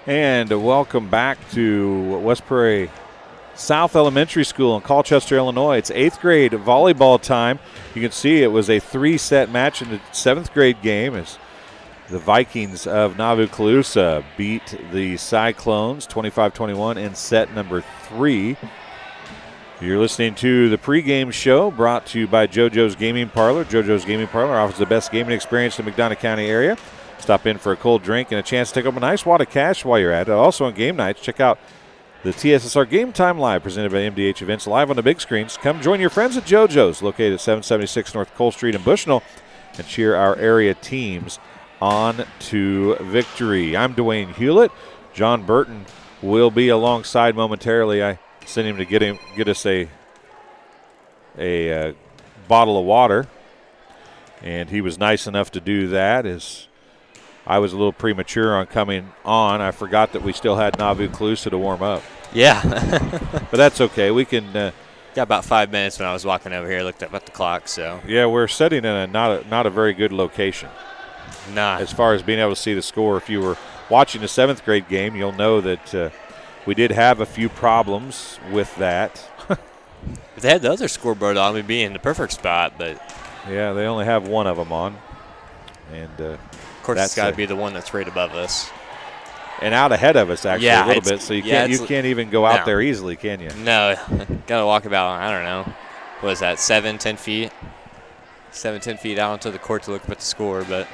And welcome back to West Prairie South Elementary School in Colchester, Illinois. It's 8th grade volleyball time. You can see it was a 3-set match in the 7th grade game as the Vikings of Nauvoo-Colusa beat the Cyclones 25-21 in set number 3. You're listening to the pregame show brought to you by JoJo's Gaming Parlor. JoJo's Gaming Parlor offers the best gaming experience in the McDonough County area. Stop in for a cold drink and a chance to take home a nice wad of cash while you're at it. Also on game nights, check out the TSSR Game Time Live presented by MDH Events live on the big screens. Come join your friends at JoJo's, located at 776 North Cole Street in Bushnell, and cheer our area teams on to victory. I'm Dwayne Hewlett. John Burton will be alongside momentarily. I sent him to get us a bottle of water, and he was nice enough to do that. As I was a little premature on coming on, I forgot that we still had Nauvoo-Colusa to warm up. Yeah. But that's okay. We can got about 5 minutes when I was walking over here. Looked up at the clock. So yeah, we're sitting in a not a very good location. Nah. As far as being able to see the score, if you were watching the 7th grade game, you'll know that we did have a few problems with that. If they had the other scoreboard on, we'd be in the perfect spot. But yeah, they only have one of them on, and of course it's got to be the one that's right above us. And out ahead of us, actually, a little bit. So you can't even go out there easily, can you? No. Got to walk about, I don't know, what is that, 7-10 feet? 7-10 feet out onto the court to look up at the score. But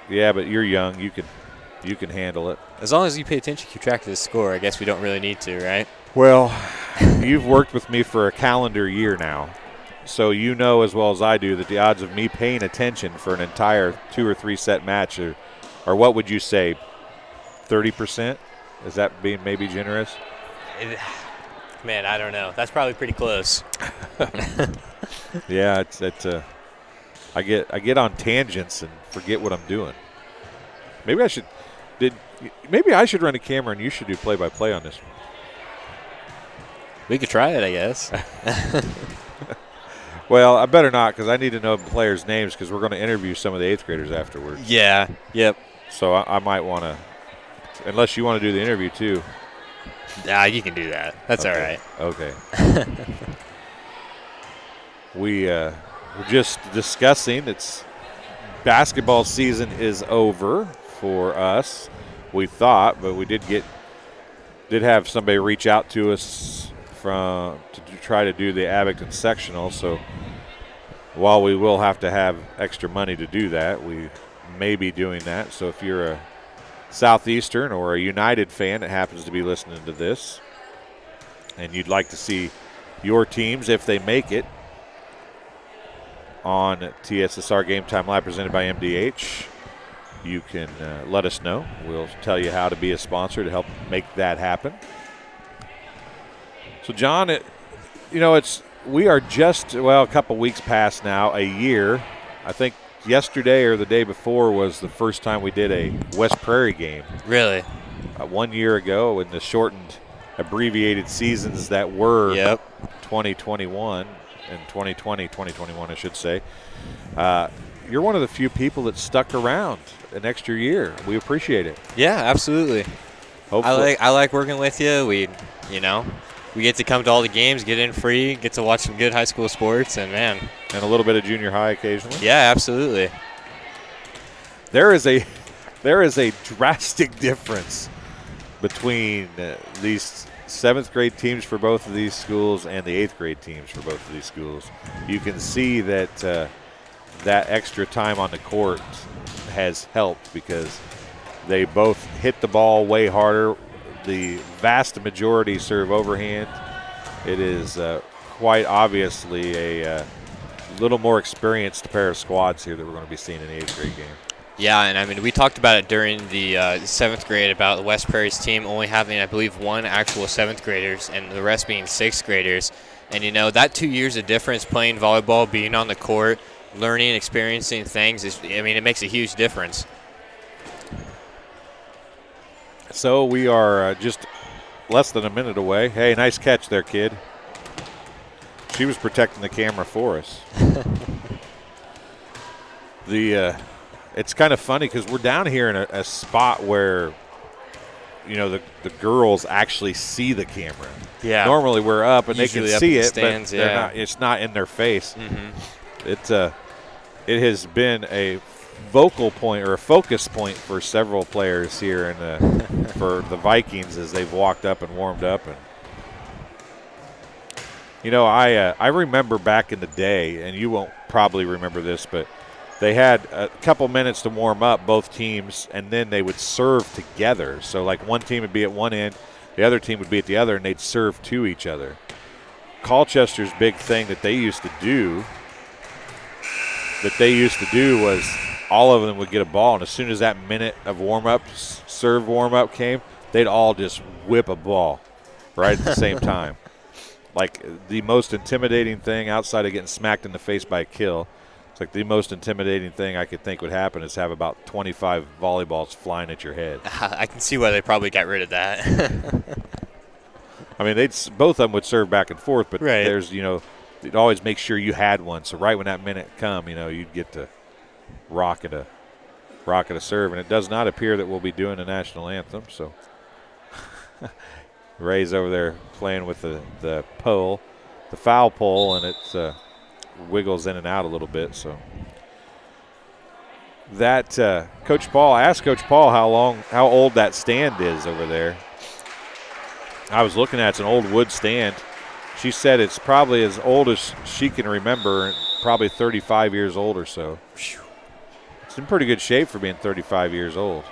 yeah, but you're young. You can handle it. As long as you pay attention, keep track of the score, I guess we don't really need to, right? Well, you've worked with me for a calendar year now, so you know as well as I do that the odds of me paying attention for an entire 2 or 3 set match are what would you say, 30%? Is that being maybe generous? Man, I don't know. That's probably pretty close. Yeah, I get on tangents and forget what I'm doing. Maybe I should run a camera and you should do play-by-play on this one. We could try it, I guess. Well, I better not, because I need to know the players' names, because we're going to interview some of the 8th graders afterwards. Yeah. Yep. So I might want to, unless you want to do the interview too. Nah, you can do that. That's okay. All right. Okay. We're just discussing it's basketball season is over for us, we thought, but we did have somebody reach out to us to try to do the Abington sectional. So while we will have to have extra money to do that, we may be doing that. So if you're a Southeastern or a United fan that happens to be listening to this and you'd like to see your teams, if they make it, on TSSR Game Time Live presented by MDH, you can let us know. We'll tell you how to be a sponsor to help make that happen. So, John, we are just, a couple weeks past now, a year. I think yesterday or the day before was the first time we did a West Prairie game. Really? 1 year ago in the shortened, abbreviated seasons that were 2021 and 2021, I should say. You're one of the few people that stuck around an extra year. We appreciate it. Yeah, absolutely. Hopefully. I like working with you. We get to come to all the games, get in free, get to watch some good high school sports, and a little bit of junior high occasionally. Yeah, absolutely. There is a drastic difference between these 7th grade teams for both of these schools and the 8th grade teams for both of these schools. You can see that that extra time on the court has helped because they both hit the ball way harder. The vast majority serve overhand. It is quite obviously a little more experienced pair of squads here that we're going to be seeing in the 8th grade game. Yeah, and we talked about it during the 7th grade about the West Prairie's team only having, I believe, 1 actual 7th graders and the rest being 6th graders. And, that 2 years of difference playing volleyball, being on the court, learning, experiencing things, it makes a huge difference. So we are just less than a minute away. Hey, nice catch there, kid. She was protecting the camera for us. It's kind of funny because we're down here in a spot where the girls actually see the camera. Yeah. Normally we're up and Usually they can up see in the it, stands, but they're not. It's not in their face. It has been a vocal point or a focus point for several players here for the Vikings as they've walked up and warmed up. And I remember back in the day, and you won't probably remember this, but they had a couple minutes to warm up, both teams, and then they would serve together. So like one team would be at one end, the other team would be at the other, and they'd serve to each other. Colchester's big thing that they used to do was all of them would get a ball, and as soon as that minute of warm-up, serve warm-up came, they'd all just whip a ball right at the same time. Like the most intimidating thing outside of getting smacked in the face by a kill, it's like the most intimidating thing I could think would happen is have about 25 volleyballs flying at your head. I can see why they probably got rid of that. I mean, both of them would serve back and forth, but right. there's, you'd always make sure you had one. So right when that minute come, you'd get to rock at a serve. And it does not appear that we'll be doing the national anthem. So Ray's over there playing with the pole, the foul pole, and it wiggles in and out a little bit. So that Coach Paul, I asked Coach Paul how old that stand is over there. I was looking at it's an old wood stand. She said it's probably as old as she can remember, probably 35 years old or so. It's in pretty good shape for being 35 years old.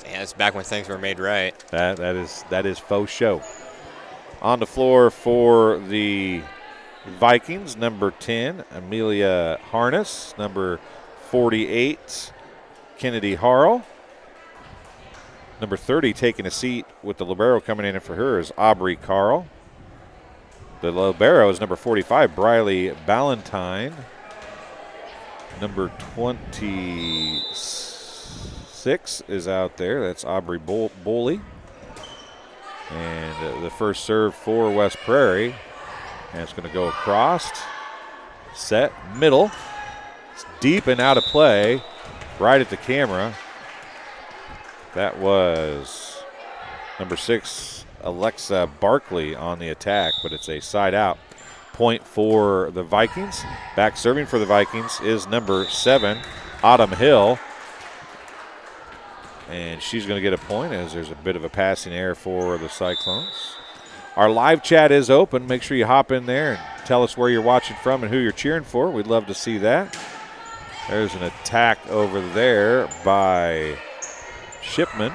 Yeah, it's back when things were made right. That is faux show. On the floor for the Vikings, number 10, Amelia Harness. Number 48, Kennedy Harrell. Number 30 taking a seat with the libero coming in for her is Aubrey Carl. The libero is number 45, Briley Ballantyne. Number 26 is out there. That's Aubrey Boley. And the first serve for West Prairie. And it's going to go across. Set, middle. It's deep and out of play. Right at the camera. That was number 6, Alexa Barkley on the attack, but it's a side out. Point for the Vikings. Back serving for the Vikings is number 7, Autumn Hill. And she's going to get a point as there's a bit of a passing error for the Cyclones. Our live chat is open. Make sure you hop in there and tell us where you're watching from and who you're cheering for. We'd love to see that. There's an attack over there by Shipman.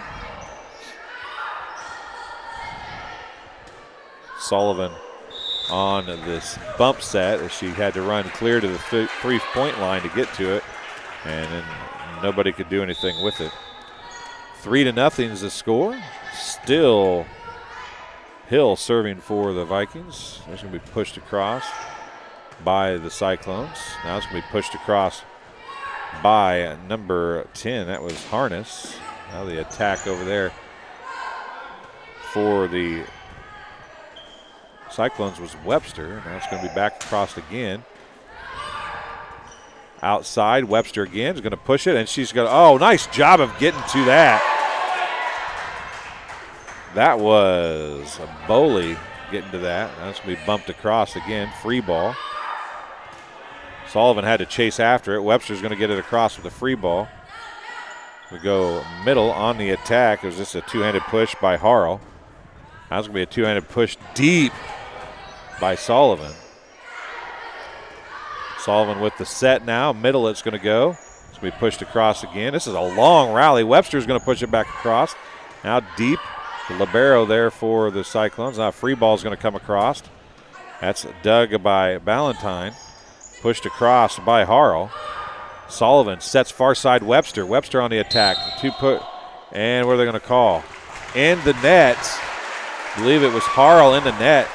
Sullivan on this bump set as she had to run clear to the three-point line to get to it, and then nobody could do anything with it. 3-0 is the score. Still Hill serving for the Vikings. It's going to be pushed across by the Cyclones. Now it's going to be pushed across by number 10. That was Harness. Now the attack over there for the Cyclones was Webster. Now it's going to be back across again. Outside, Webster again is going to push it, and she's going to, oh, nice job of getting to that. That was a Boley getting to that. Now it's going to be bumped across again, free ball. Sullivan had to chase after it. Webster's going to get it across with a free ball. We go middle on the attack. It was just a two-handed push by Harrell. Now it's going to be a two-handed push deep by Sullivan. Sullivan with the set now. Middle it's going to go. It's going to be pushed across again. This is a long rally. Webster's going to push it back across. Now deep. The libero there for the Cyclones. Now free ball is going to come across. That's dug by Ballantyne. Pushed across by Harrell. Sullivan sets far side Webster. Webster on the attack. And what are they going to call? In the net. I believe it was Harrell in the net.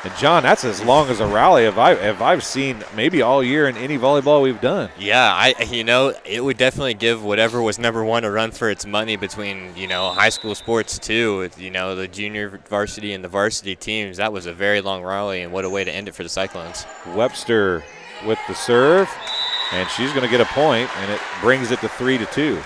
And, John, that's as long as a rally have I've seen maybe all year in any volleyball we've done. Yeah, it would definitely give whatever was number one a run for its money between, high school sports too, the junior varsity and the varsity teams. That was a very long rally, and what a way to end it for the Cyclones. Webster with the serve, and she's going to get a point, and it brings it to 3-2.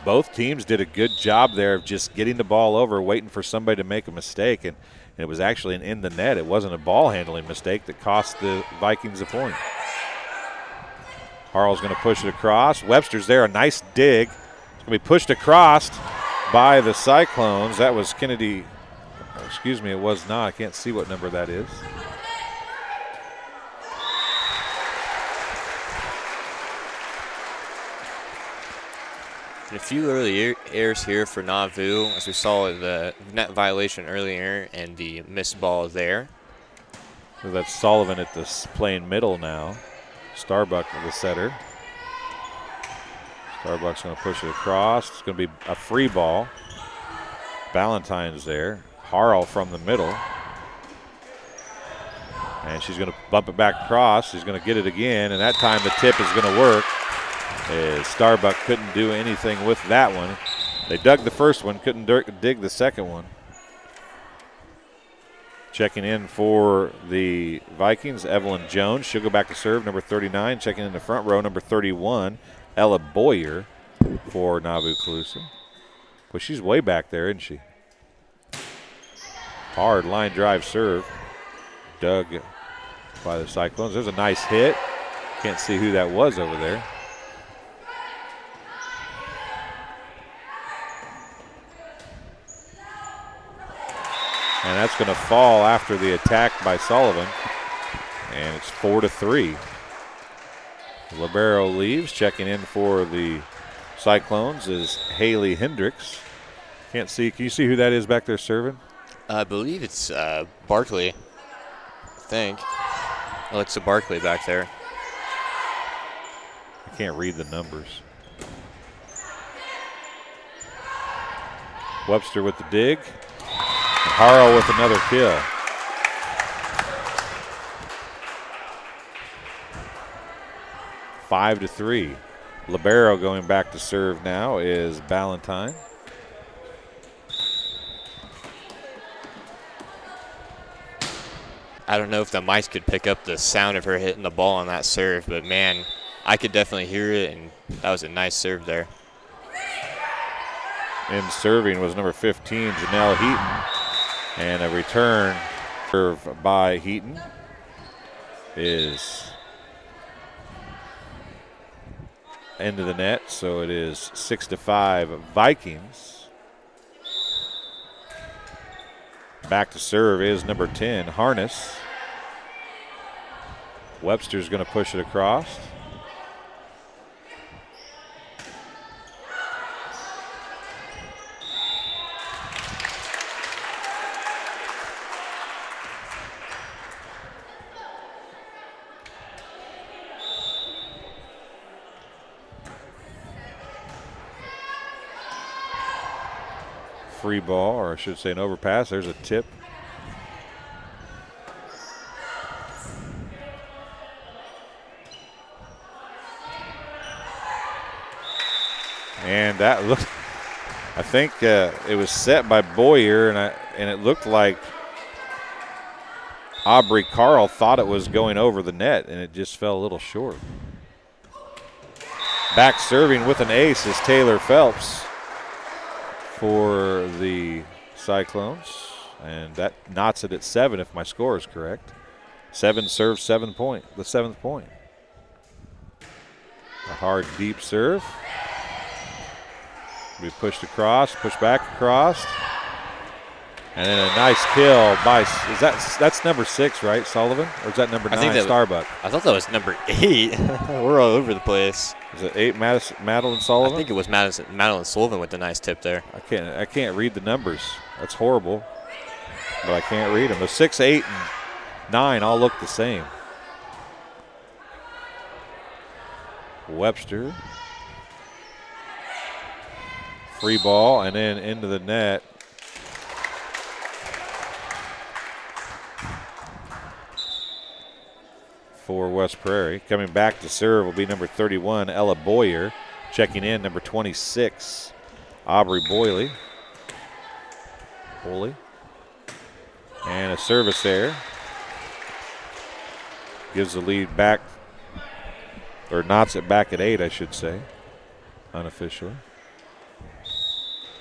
both teams did a good job there of just getting the ball over, waiting for somebody to make a mistake, and it was actually an in the net. It wasn't a ball handling mistake that cost the Vikings a point. Harrell's going to push it across. Webster's there, a nice dig. It's going to be pushed across by the Cyclones. That was Kennedy. Excuse me, it was not. I can't see what number that is. A few early errors here for Nauvoo, as we saw the net violation earlier and the missed ball there. So that's Sullivan at the playing middle now. Starbuck, the setter. Starbuck's going to push it across. It's going to be a free ball. Ballantyne's there. Harrell from the middle. And she's going to bump it back across. She's going to get it again, and that time the tip is going to work. Starbuck couldn't do anything with that one. They dug the first one, couldn't dig the second one. Checking in for the Vikings, Evelyn Jones. She'll go back to serve, number 39. Checking in the front row, number 31, Ella Boyer for Nauvoo-Colusa. Well, she's way back there, isn't she? Hard line drive serve. Dug by the Cyclones. There's a nice hit. Can't see who that was over there. And that's going to fall after the attack by Sullivan. And it's 4-3. Libero leaves. Checking in for the Cyclones is Haley Hendricks. Can't see. Can you see who that is back there serving? I believe it's Barkley, I think. Alexa Barkley back there. I can't read the numbers. Webster with the dig. Harrell with another kill. Five to 3. Libero going back to serve now is Ballantyne. I don't know if the mics could pick up the sound of her hitting the ball on that serve, but man, I could definitely hear it, and that was a nice serve there. In serving was number 15, Janelle Heaton. And a return serve by Heaton is into the net, so it is 6-5 Vikings. Back to serve is number 10, Harness. Webster's going to push it across. Free ball, or I should say an overpass. There's a tip. And that looked, I think it was set by Boyer, and it looked like Aubrey Carl thought it was going over the net, and it just fell a little short. Back serving with an ace is Taylor Phelps for the Cyclones, and that knots it at 7 if my score is correct. 7 serves, 7 point, the 7th point. A hard deep serve. We pushed across, pushed back across, and then a nice kill by, that's number 6, right, Sullivan? Or is that number 9, Starbuck? I thought that was number 8. We're all over the place. Is it 8, Madeline Sullivan? I think it was Madeline Sullivan with the nice tip there. I can't read the numbers. That's horrible, but I can't read them. The 6, 8, and 9 all look the same. Webster. Free ball, and then into the net. For West Prairie. Coming back to serve will be number 31, Ella Boyer. Checking in, number 26, Aubrey Boyley. And a service there. Gives the lead back, or knots it back at 8, I should say, unofficially.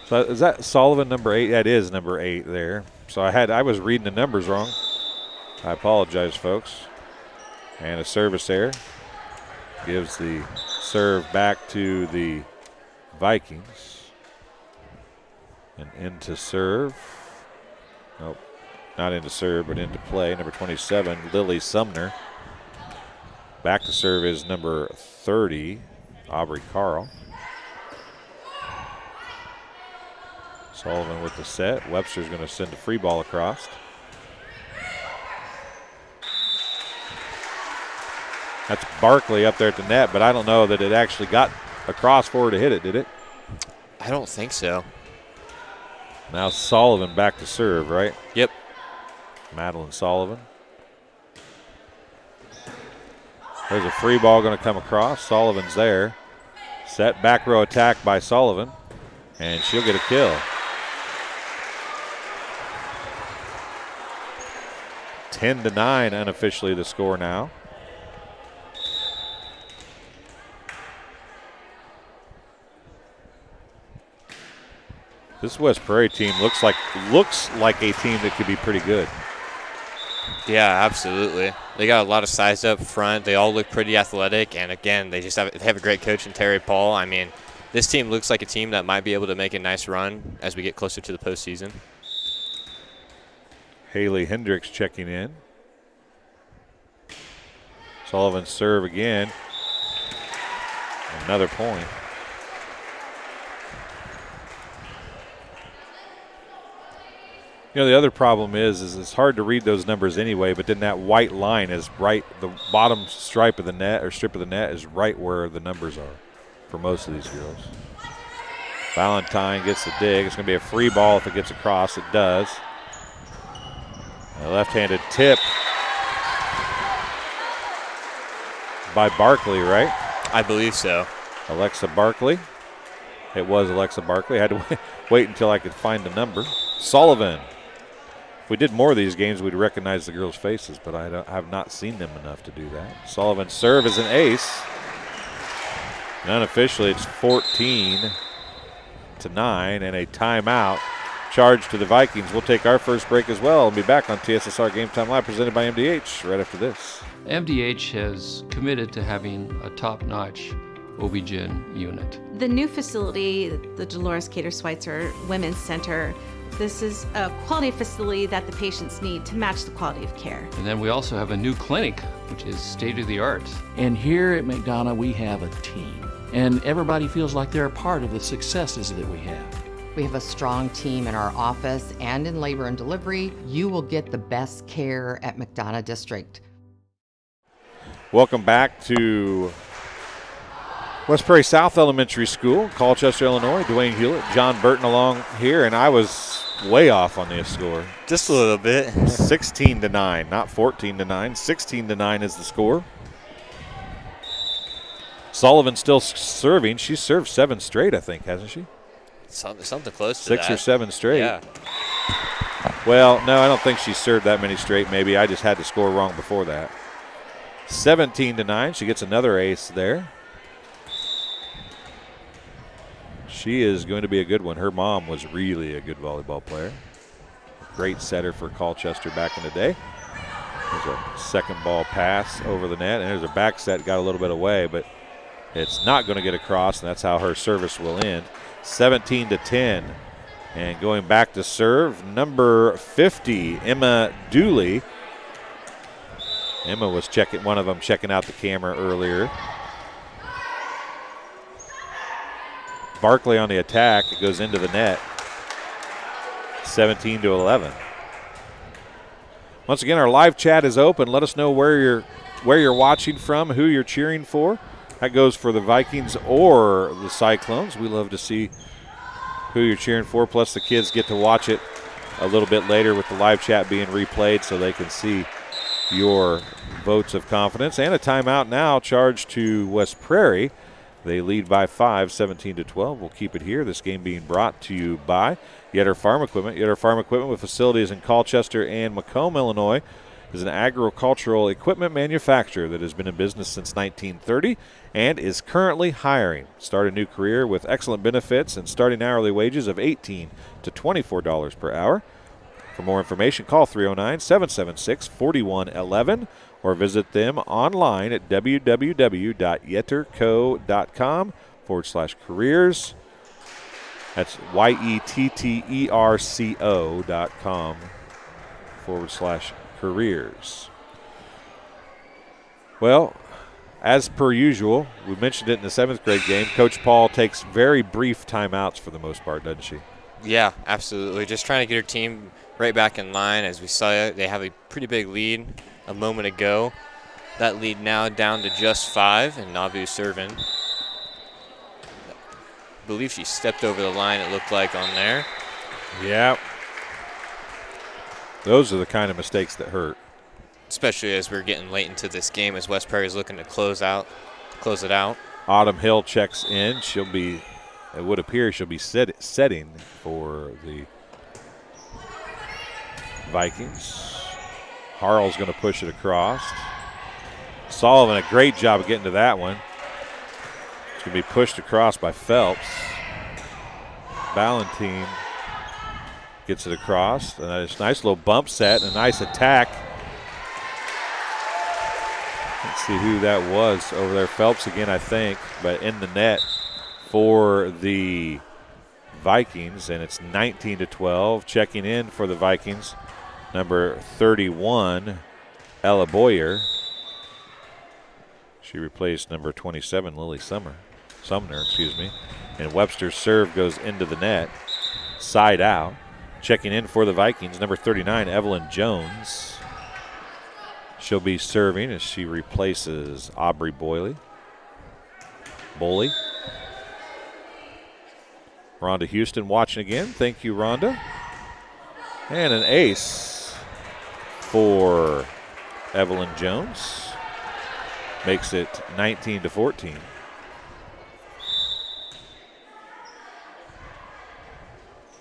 So is that Sullivan number 8? That is number 8 there. So I was reading the numbers wrong. I apologize, folks. And a service error gives the serve back to the Vikings. And into serve. Nope, not into serve, but into play. Number 27, Lily Sumner. Back to serve is number 30, Aubrey Carl. Sullivan with the set. Webster's going to send a free ball across. That's Barkley up there at the net, but I don't know that it actually got across for her to hit it, did it? I don't think so. Now Sullivan back to serve, right? Yep. Madeline Sullivan. There's a free ball going to come across. Sullivan's there. Set back row attack by Sullivan, and she'll get a kill. 10-9 unofficially the score now. This West Prairie team looks like a team that could be pretty good. Yeah, absolutely. They got a lot of size up front. They all look pretty athletic, and again, they have a great coach in Terry Paul. I mean, this team looks like a team that might be able to make a nice run as we get closer to the postseason. Haley Hendricks checking in. Sullivan serve again. Another point. You know, the other problem is it's hard to read those numbers anyway, but then that white line is right, the bottom stripe of the net or strip of the net is right where the numbers are for most of these girls. Valentine gets the dig. It's going to be a free ball if it gets across. It does. A left-handed tip by Barkley, right? I believe so. Alexa Barkley. It was Alexa Barkley. I had to wait until I could find the number. Sullivan. If we did more of these games, we'd recognize the girls' faces, but I have not seen them enough to do that. Sullivan's serve is an ace. And unofficially, it's 14-9 and a timeout charged to the Vikings. We'll take our first break as well and be back on TSSR Game Time Live presented by MDH right after this. MDH has committed to having a top-notch OB-GYN unit. The new facility, the Dolores Cater Schweitzer Women's Center, this is a quality facility that the patients need to match the quality of care. And then we also have a new clinic, which is state-of-the-art. And here at McDonough, we have a team. And everybody feels like they're a part of the successes that we have. We have a strong team in our office and in labor and delivery. You will get the best care at McDonough District. Welcome back to West Prairie South Elementary School, Colchester, Illinois. Dwayne Hewlett, John Burton along here, and I was way off on this score. Just a little bit. 16-9, not 14-9. 16-9 is the score. Sullivan still serving. She's served 7 straight, I think, hasn't she? Something close to 6 that. or 7 straight. Yeah. Well, no, I don't think she served that many straight. Maybe I just had the score wrong before that. 17-9. She gets another ace there. She is going to be a good one. Her mom was really a good volleyball player. Great setter for Colchester back in the day. There's a second ball pass over the net, and there's a back set, got a little bit away, but it's not going to get across, and that's how her service will end. 17-10. And going back to serve, number 50, Emma Dooley. Emma was one of them checking out the camera earlier. Barkley on the attack. It goes into the net. 17-11. Once again, our live chat is open. Let us know where you're watching from, who you're cheering for. That goes for the Vikings or the Cyclones. We love to see who you're cheering for. Plus, the kids get to watch it a little bit later with the live chat being replayed so they can see your votes of confidence. And a timeout now charged to West Prairie. They lead by 5, 17-12. We'll keep it here. This game being brought to you by Yetter Farm Equipment. Yetter Farm Equipment with facilities in Colchester and Macomb, Illinois. is an agricultural equipment manufacturer that has been in business since 1930 and is currently hiring. Start a new career with excellent benefits and starting hourly wages of $18 to $24 per hour. For more information, call 309-776-4111 or visit them online at www.yetterco.com/careers. That's YETTERCO.com/careers. Well, as per usual, we mentioned it in the 7th grade game, Coach Paul takes very brief timeouts for the most part, doesn't she? Yeah, absolutely. Just trying to get her team right back in line. As we saw, they have a pretty big lead a moment ago. That lead now down to just 5, and Nauvoo serving. I believe she stepped over the line, it looked like, on there. Yeah. Those are the kind of mistakes that hurt. Especially as we're getting late into this game, as West Prairie is looking to close it out. Autumn Hill checks in. She'll be, it would appear she'll be setting for the Vikings. Harrell's going to push it across. Sullivan, a great job of getting to that one. It's going to be pushed across by Phelps. Ballantine gets it across. And a nice little bump set and a nice attack. Let's see who that was over there. Phelps again, I think, but in the net for the Vikings, and it's 19-12. Checking in for the Vikings, number 31, Ella Boyer. She replaced number 27, Lily Sumner. And Webster's serve goes into the net, side out. Checking in for the Vikings, number 39, Evelyn Jones. She'll be serving as she replaces Aubrey Boley. Rhonda Houston watching again. Thank you, Rhonda. And an ace for Evelyn Jones. Makes it 19-14.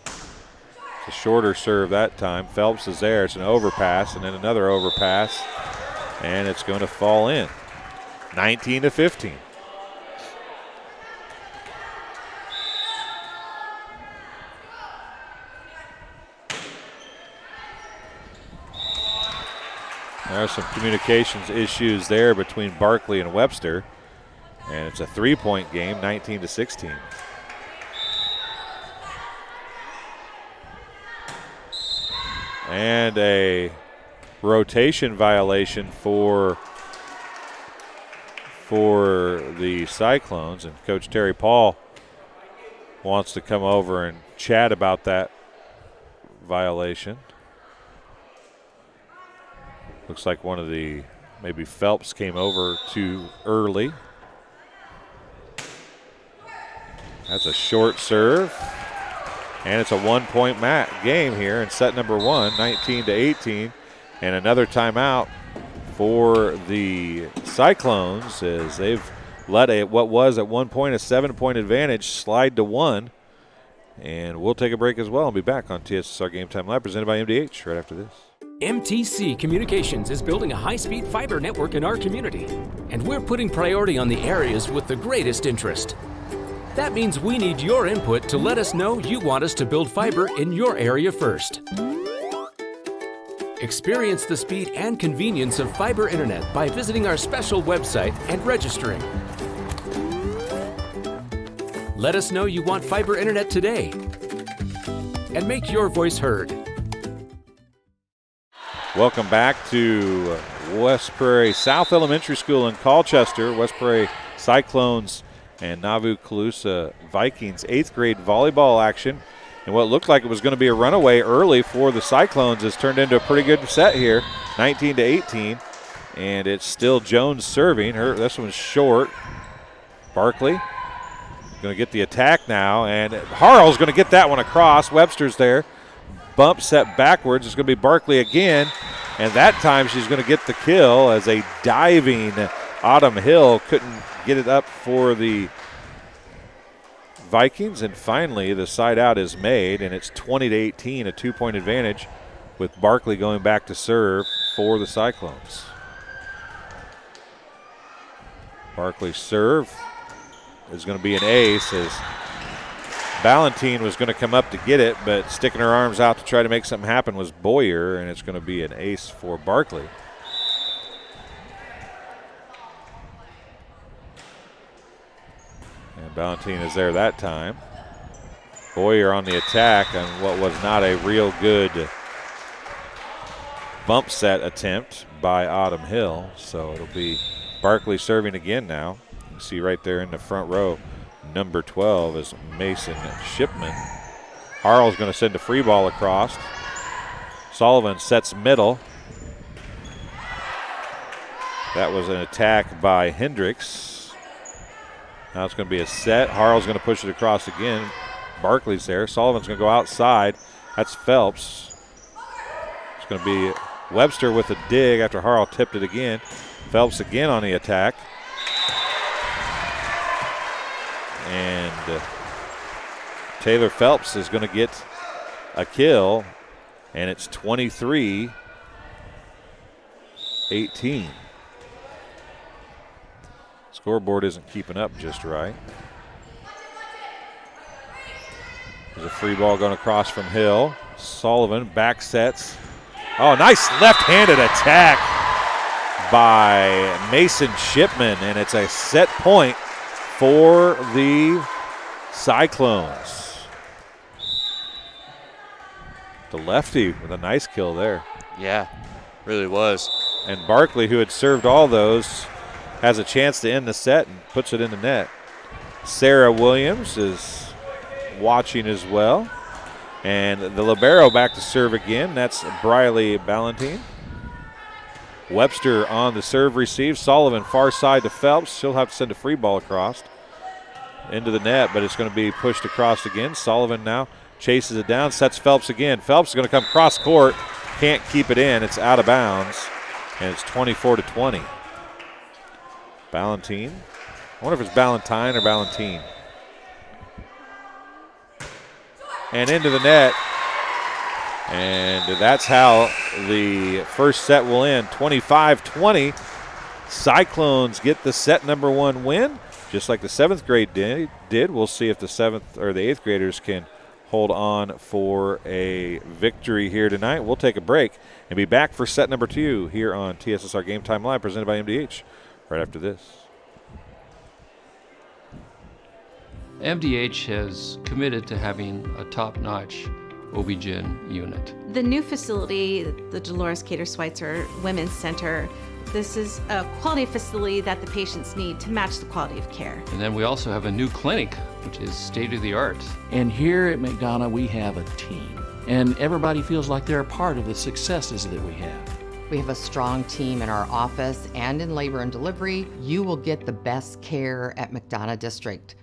It's a shorter serve that time. Phelps is there. It's an overpass, and then another overpass. And it's going to fall in. 19-15. There are some communications issues there between Barkley and Webster. And it's a 3-point game, 19-16. And a rotation violation for the Cyclones, and Coach Terry Paul wants to come over and chat about that violation. Looks like maybe Phelps came over too early. That's a short serve. And it's a 1-point game here in set number 1, 19-18. And another timeout for the Cyclones as they've let what was at one point a 7-point advantage slide to 1. And we'll take a break as well and be back on TSSR Game Time Live presented by MDH right after this. MTC Communications is building a high-speed fiber network in our community, and we're putting priority on the areas with the greatest interest. That means we need your input to let us know you want us to build fiber in your area first. Experience the speed and convenience of fiber internet by visiting our special website and registering. Let us know you want fiber internet today and make your voice heard. Welcome back to West Prairie South Elementary School in Colchester. West Prairie Cyclones and Nauvoo-Colusa Vikings 8th grade volleyball action. And what looked like it was going to be a runaway early for the Cyclones has turned into a pretty good set here, 19-18. And it's still Jones serving. This one's short. Barkley going to get the attack now, and Harrell's going to get that one across. Webster's there. Bump set backwards. It's going to be Barkley again, and that time she's going to get the kill as a diving Autumn Hill couldn't get it up for the Vikings, and finally the side out is made, and it's 20-18, a 2-point advantage with Barkley going back to serve for the Cyclones. Barkley's serve is going to be an ace as Ballantine was going to come up to get it, but sticking her arms out to try to make something happen was Boyer, and it's going to be an ace for Barkley. And Ballantine is there that time. Boyer on the attack on what was not a real good bump set attempt by Autumn Hill. So it'll be Barkley serving again now. You can see right there in the front row, number 12 is Mason Shipman. Harrell's going to send a free ball across. Sullivan sets middle. That was an attack by Hendricks. Now it's going to be a set. Harrell's going to push it across again. Barkley's there. Sullivan's going to go outside. That's Phelps. It's going to be Webster with a dig after Harrell tipped it again. Phelps again on the attack. And Taylor Phelps is going to get a kill, and it's 23-18. Scoreboard isn't keeping up just right. There's a free ball going across from Hill. Sullivan back sets. Oh, nice left-handed attack by Mason Shipman, and it's a set point for the Cyclones. The lefty with a nice kill there. Yeah, really was. And Barkley, who had served all those, has a chance to end the set and puts it in the net. Sarah Williams is watching as well. And the libero back to serve again. That's Briley Ballantine. Webster on the serve receive. Sullivan far side to Phelps. She'll have to send a free ball across into the net, but it's going to be pushed across again. Sullivan now chases it down, sets Phelps again. Phelps is going to come cross court. Can't keep it in. It's out of bounds, and it's 24-20. Ballantine. I wonder if it's Ballantine or Ballantine. And into the net. And that's how the first set will end. 25-20. Cyclones get the set number one win, just like the 7th grade did. We'll see if the 7th or the 8th graders can hold on for a victory here tonight. We'll take a break and be back for set number 2 here on TSSR Game Time Live, presented by MDH, right after this. MDH has committed to having a top-notch OB-GYN unit. The new facility, the Dolores Cater Schweitzer Women's Center, this is a quality facility that the patients need to match the quality of care. And then we also have a new clinic, which is state-of-the-art. And here at McDonough, we have a team. And everybody feels like they're a part of the successes that we have. We have a strong team in our office and in labor and delivery. You will get the best care at McDonough District.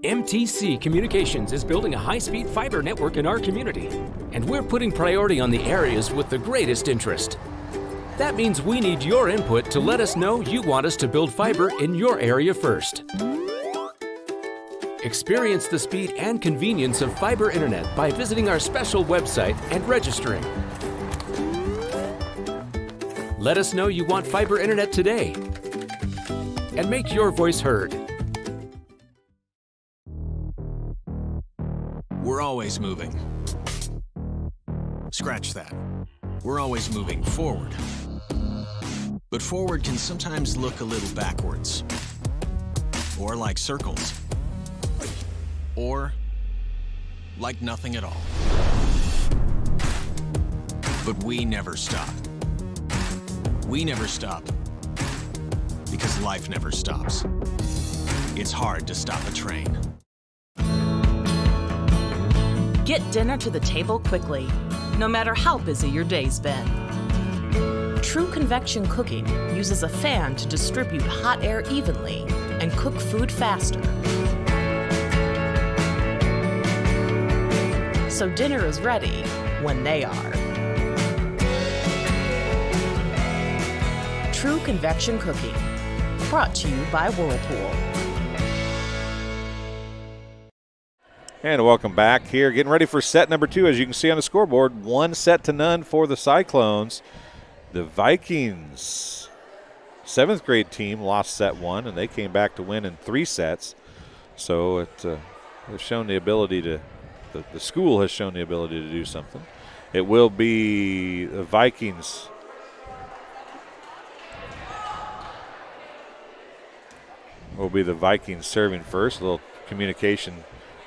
MTC Communications is building a high-speed fiber network in our community, and we're putting priority on the areas with the greatest interest. That means we need your input to let us know you want us to build fiber in your area first. Experience the speed and convenience of fiber internet by visiting our special website and registering. Let us know you want fiber internet today, and make your voice heard. We're always moving. Scratch that. We're always moving forward. But forward can sometimes look a little backwards. Or like circles. Or like nothing at all. But we never stop. We never stop because life never stops. It's hard to stop a train. Get dinner to the table quickly, no matter how busy your day's been. True Convection Cooking uses a fan to distribute hot air evenly and cook food faster. So dinner is ready when they are. True Convection Cooking, brought to you by Whirlpool. And welcome back here. Getting ready for set number 2. As you can see on the scoreboard, 1-0 for the Cyclones. The Vikings 7th grade team lost set 1, and they came back to win in 3 sets. So they've shown the ability to, the school has shown the ability to do something. It will be the Vikings. Will be the Vikings serving first. A little communication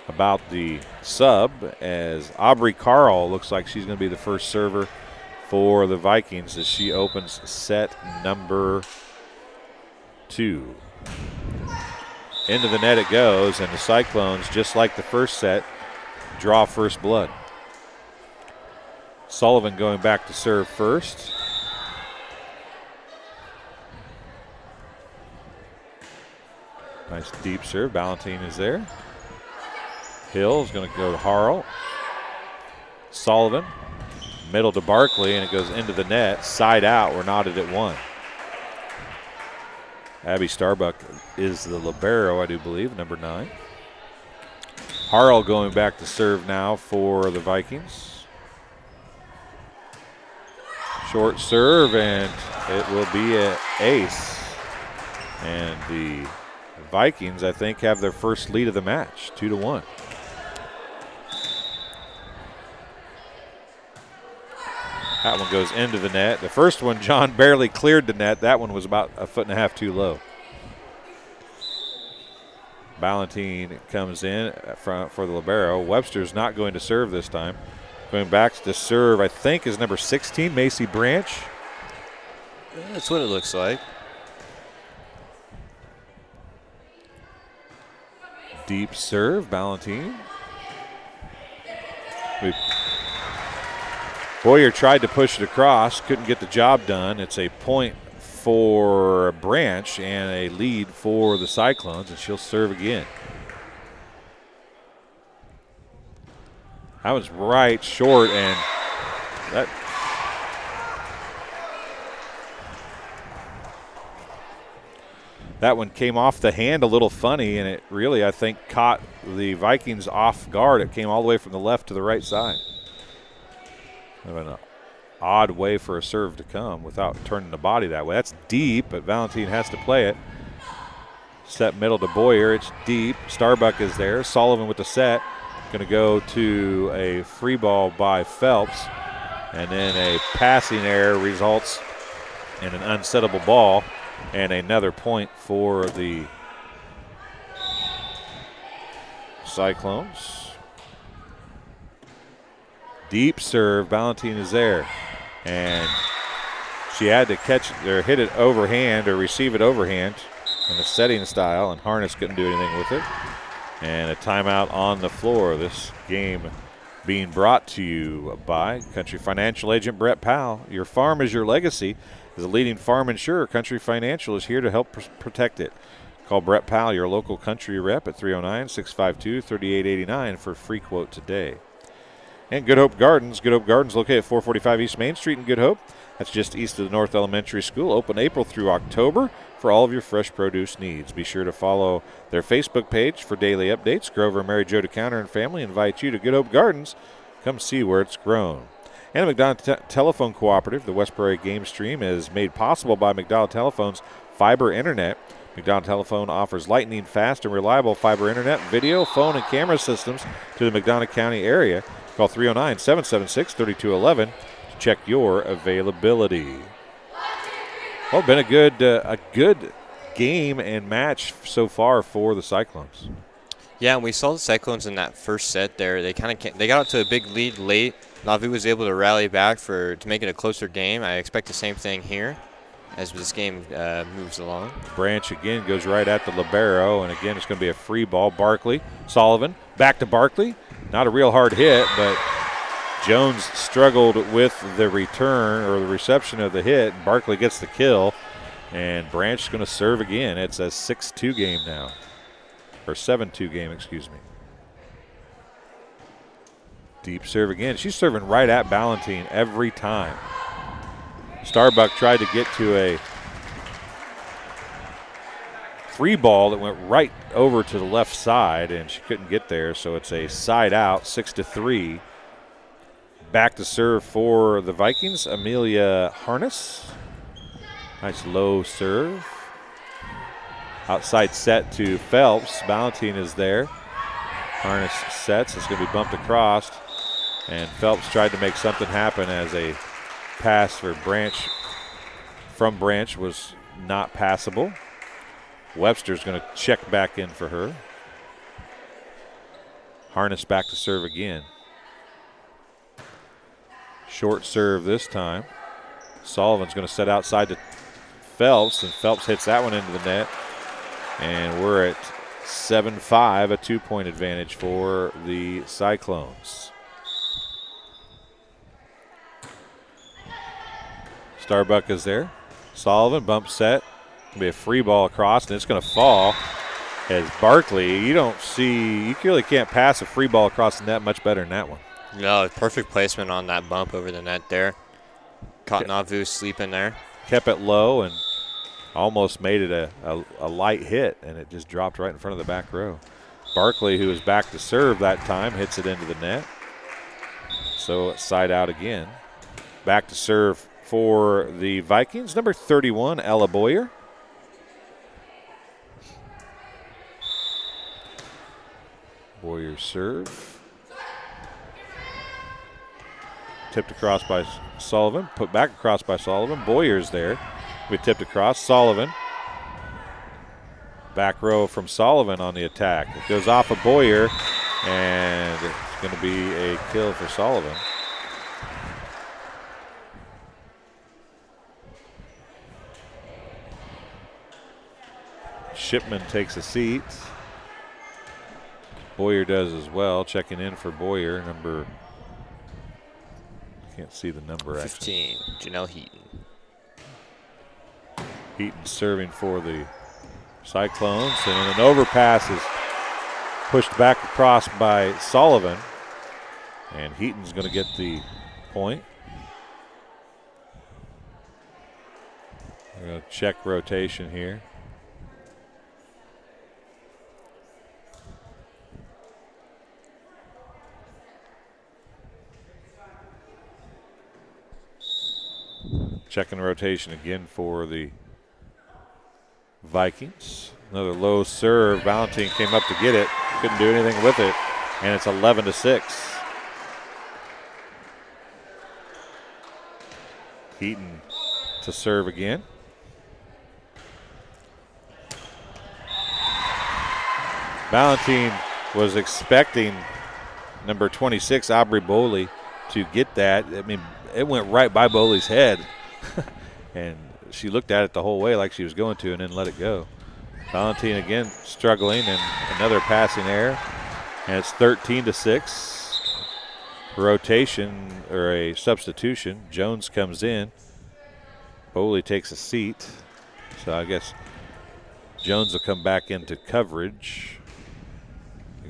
about the sub as Aubrey Carl looks like she's going to be the first server for the Vikings as she opens set number 2. Into the net it goes, and the Cyclones, just like the first set, draw first blood. Sullivan going back to serve first. Nice deep serve. Ballantine is there. Hill is going to go to Harrell. Sullivan, middle to Barkley, and it goes into the net. Side out. We're knotted at 1. Abby Starbuck is the libero, I do believe, number 9. Harrell going back to serve now for the Vikings. Short serve, and it will be an ace. And the Vikings, I think, have their first lead of the match, 2-1. That one goes into the net. The first one, John barely cleared the net. That one was about 1.5 feet too low. Ballantine comes in for the libero. Webster's not going to serve this time. Going back to serve, I think, is number 16, Macy Branch. Yeah, that's what it looks like. Deep serve, Ballantine. Boyer tried to push it across, couldn't get the job done. It's a point for Branch and a lead for the Cyclones, and she'll serve again. That was right short, and that one came off the hand a little funny, and it really, I think, caught the Vikings off guard. It came all the way from the left to the right side. Kind of an odd way for a serve to come without turning the body that way. That's deep, but Ballantine has to play it. Set middle to Boyer. It's deep. Starbuck is there. Sullivan with the set. Going to go to a free ball by Phelps. And then a passing error results in an unsettable ball and another point for the Cyclones. Deep serve. Ballantine is there. And she had to catch it or hit it overhand or receive it overhand in the setting style, and Harness couldn't do anything with it. And a timeout on the floor. This game being brought to you by Country Financial agent Brett Powell. Your farm is your legacy. As a leading farm insurer, Country Financial is here to help protect it. Call Brett Powell, your local Country rep, at 309-652-3889 for a free quote today. And Good Hope Gardens. Good Hope Gardens located at 445 East Main Street in Good Hope. That's just east of the North Elementary School. Open April through October for all of your fresh produce needs. Be sure to follow their Facebook page for daily updates. Grover and Mary Jo DeCounter and family invite you to Good Hope Gardens. Come see where it's grown. And the McDonald Telephone Cooperative, the West Prairie game stream, is made possible by McDonald Telephone's fiber internet. McDonald Telephone offers lightning fast and reliable fiber internet, video, phone, and camera systems to the McDonough County area. Call 309-776-3211 to check your availability. Well, been a good game and match so far for the Cyclones. Yeah, and we saw the Cyclones in that first set there. They got out to a big lead late. Nauvoo was able to rally back to make it a closer game. I expect the same thing here as this game moves along. Branch again goes right at the libero, and again it's going to be a free ball. Barkley, Sullivan, back to Barkley. Not a real hard hit, but Jones struggled with the return or the reception of the hit. Barkley gets the kill, and Branch is going to serve again. It's a 6-2 game now, or 7-2 game, excuse me. Deep serve again. She's serving right at Ballantine every time. Starbuck tried to get to a free ball that went right over to the left side, and she couldn't get there, so it's a side out, 6-3. Back to serve for the Vikings, Amelia Harness. Nice low serve. Outside set to Phelps. Ballantine is there. Harness sets. It's going to be bumped across. And Phelps tried to make something happen as a pass for Branch was not passable. Webster's going to check back in for her. Harness back to serve again. Short serve this time. Sullivan's going to set outside to Phelps, and Phelps hits that one into the net. And we're at 7-5, a 2-point advantage for the Cyclones. Starbuck is there. Sullivan, bump set. Going to be a free ball across, and it's going to fall. As Barkley, you really can't pass a free ball across the net much better than that one. No, perfect placement on that bump over the net there. Caught Nauvoo sleeping there. Kept it low and almost made it a light hit, and it just dropped right in front of the back row. Barkley, who was back to serve that time, hits it into the net. So it's side out again. Back to serve for the Vikings, number 31, Ella Boyer. Boyer serve. Tipped across by Sullivan. Put back across by Sullivan. Boyer's there. We tipped across. Sullivan. Back row from Sullivan on the attack. It goes off of Boyer, and it's going to be a kill for Sullivan. Shipman takes a seat. Boyer does as well. Checking in for Boyer, number, can't see the number 15, actually. Janelle Heaton. Heaton serving for the Cyclones, and an overpass is pushed back across by Sullivan, and Heaton's going to get the point. We're going to check rotation here. Checking rotation again for the Vikings. Another low serve. Ballantine came up to get it. Couldn't do anything with it. And it's 11-6. Heaton to serve again. Ballantine was expecting number 26, Aubrey Boley, to get that. I mean, it went right by Boley's head. And she looked at it the whole way like she was going to and then let it go. Ballantine again struggling, and another passing error. And it's 13-6. Rotation, or a substitution. Jones comes in. Boley takes a seat. So I guess Jones will come back into coverage.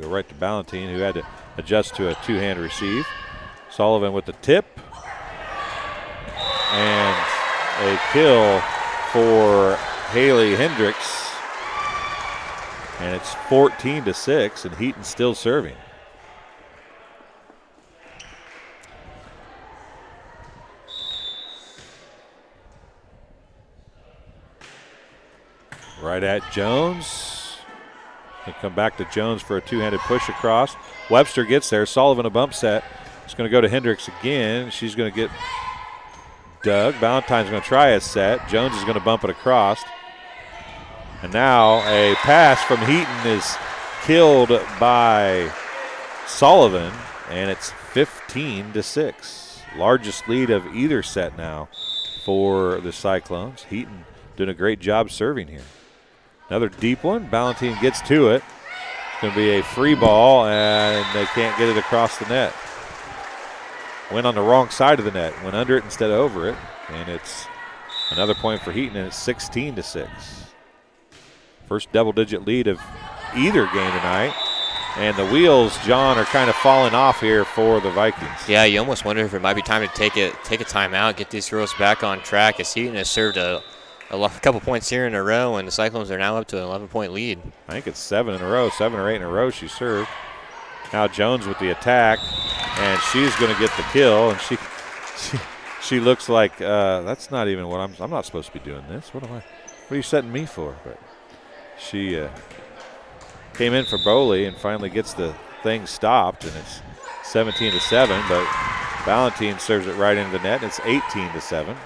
Go right to Ballantine, who had to adjust to a two-hand receive. Sullivan with the tip. And a kill for Haley Hendricks. And it's 14-6, and Heaton still serving. Right at Jones. They come back to Jones for a two-handed push across. Webster gets there. Sullivan a bump set. It's going to go to Hendricks again. She's going to get dug. Ballantine's going to try a set. Jones is going to bump it across. And now a pass from Heaton is killed by Sullivan, and it's 15-6. Largest lead of either set now for the Cyclones. Heaton doing a great job serving here. Another deep one. Ballantine gets to it. It's going to be a free ball, and they can't get it across the net. Went on the wrong side of the net. Went under it instead of over it. And it's another point for Heaton, and it's 16-6. First double-digit lead of either game tonight. And the wheels, John, are kind of falling off here for the Vikings. Yeah, you almost wonder if it might be time to take a timeout, get these girls back on track, as Heaton has served a a couple points here in a row, and the Cyclones are now up to an 11-point lead. I think it's 7 in a row, 7 or 8 in a row she served. Now Jones with the attack, and she's going to get the kill, and she looks like that's not even what I'm not supposed to be doing this. What are you setting me for? But she came in for Bowley and finally gets the thing stopped, and it's 17-7, but Valentine serves it right into the net, and it's 18-7.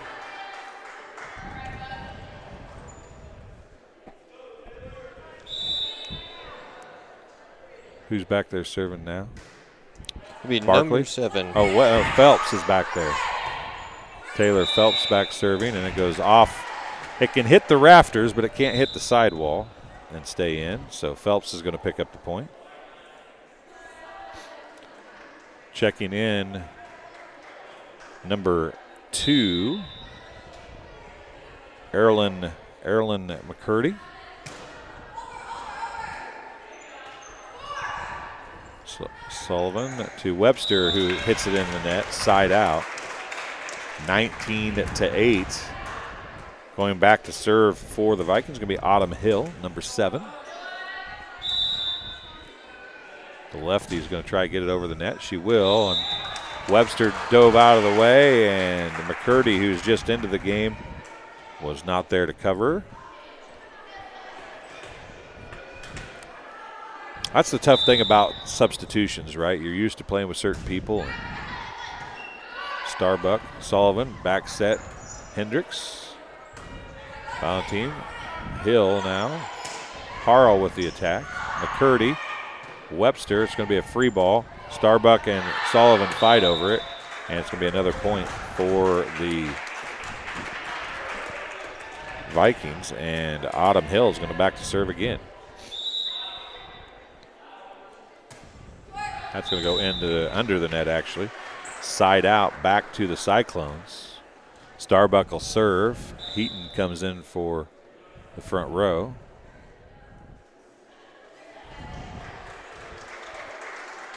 Who's back there serving now? It'll be Barkley? number 7. Oh, well, Phelps is back there. Taylor Phelps back serving, and it goes off. It can hit the rafters, but it can't hit the sidewall and stay in. So Phelps is going to pick up the point. Checking in, number 2, Erilyn McCurdy. Sullivan to Webster, who hits it in the net, side out. 19-8. Going back to serve for the Vikings, going to be Autumn Hill, number 7. The lefty is going to try to get it over the net. She will, and Webster dove out of the way, and McCurdy, who's just into the game, was not there to cover her. That's the tough thing about substitutions, right? You're used to playing with certain people. And Starbuck, Sullivan, back set, Hendricks, Valentine, Hill now, Harrell with the attack, McCurdy, Webster. It's going to be a free ball. Starbuck and Sullivan fight over it, and it's going to be another point for the Vikings, and Autumn Hill is going to back to serve again. That's going to go under the net, actually. Side out, back to the Cyclones. Starbuck will serve. Heaton comes in for the front row.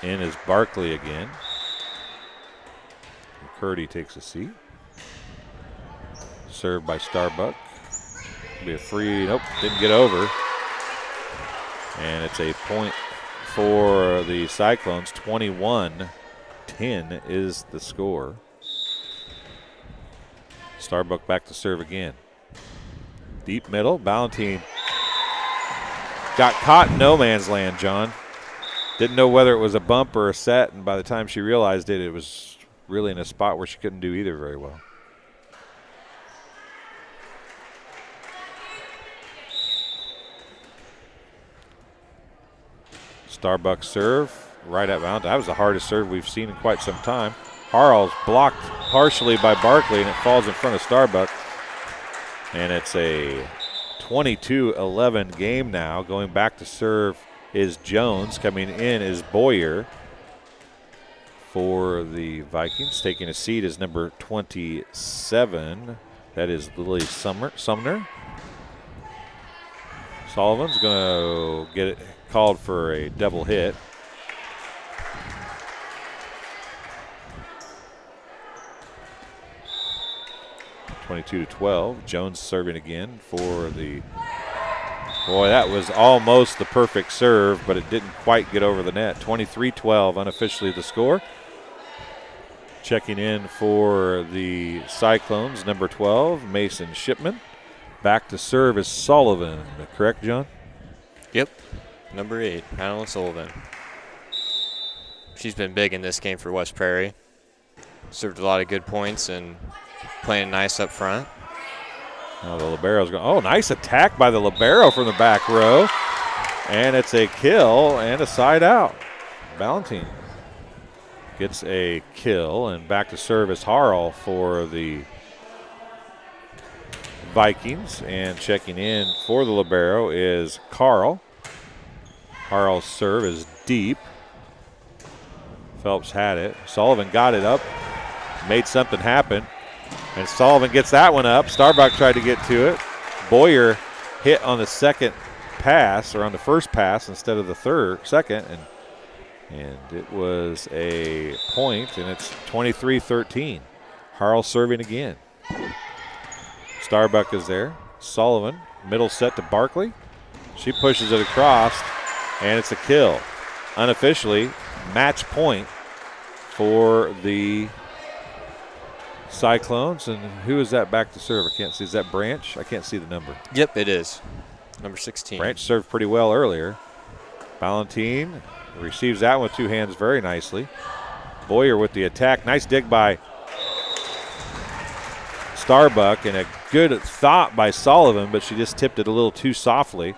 In is Barkley again. McCurdy takes a seat. Served by Starbuck. Be a free, nope, didn't get over. And it's a point for the Cyclones. 21-10 is the score. Starbuck back to serve again. Deep middle. Valentine got caught in no man's land, John. Didn't know whether it was a bump or a set, and by the time she realized it, it was really in a spot where she couldn't do either very well. Starbuck serve right at Valentine. That was the hardest serve we've seen in quite some time. Harrell's blocked partially by Barkley, and it falls in front of Starbuck. And it's a 22-11 game now. Going back to serve is Jones. Coming in is Boyer for the Vikings. Taking a seat is number 27. That is Lily Sumner. Sullivan's going to get it called for a double hit. (22-12). Jones serving again for the. Boy, that was almost the perfect serve, but it didn't quite get over the net. 23-12, unofficially the score. Checking in for the Cyclones, number 12, Mason Shipman. Back to serve is Sullivan. Correct, John? Yep. Number 8, Madeline Sullivan. She's been big in this game for West Prairie. Served a lot of good points and playing nice up front. Now the libero's going. Oh, nice attack by the libero from the back row. And it's a kill and a side out. Valentine gets a kill, and back to serve is Harrell for the Vikings. And checking in for the libero is Carl. Harrell's serve is deep. Phelps had it. Sullivan got it up, made something happen. And Sullivan gets that one up. Starbuck tried to get to it. Boyer hit on the second pass, or on the first pass instead of the second. And it was a point, and it's 23-13. Harrell serving again. Starbuck is there. Sullivan, middle set to Barkley. She pushes it across, and it's a kill. Unofficially, match point for the Cyclones. And who is that back to serve? I can't see. Is that Branch? I can't see the number. Yep, it is. Number 16. Branch served pretty well earlier. Valentine receives that one with two hands very nicely. Boyer with the attack. Nice dig by Starbuck, and a good thought by Sullivan, but she just tipped it a little too softly.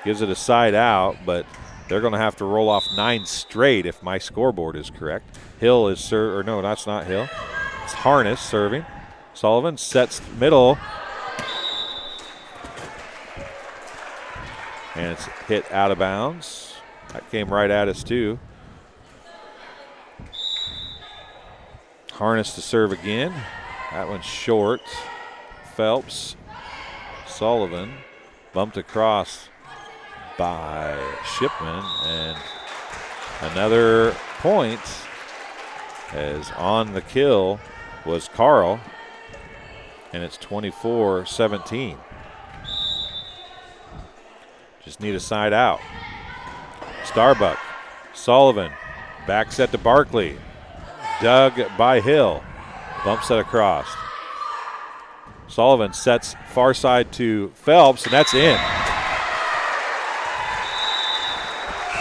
Gives it a side out, but they're going to have to roll off 9 straight if my scoreboard is correct. Hill is or no, that's not Hill. It's Harness serving. Sullivan sets middle. And it's hit out of bounds. That came right at us too. Harness to serve again. That one's short. Phelps. Sullivan bumped across by Shipman, and another point as on the kill was Carl, and it's 24-17. Just need a side out. Starbuck, Sullivan, back set to Barkley. Dug by Hill, bumps it across. Sullivan sets far side to Phelps, and that's in.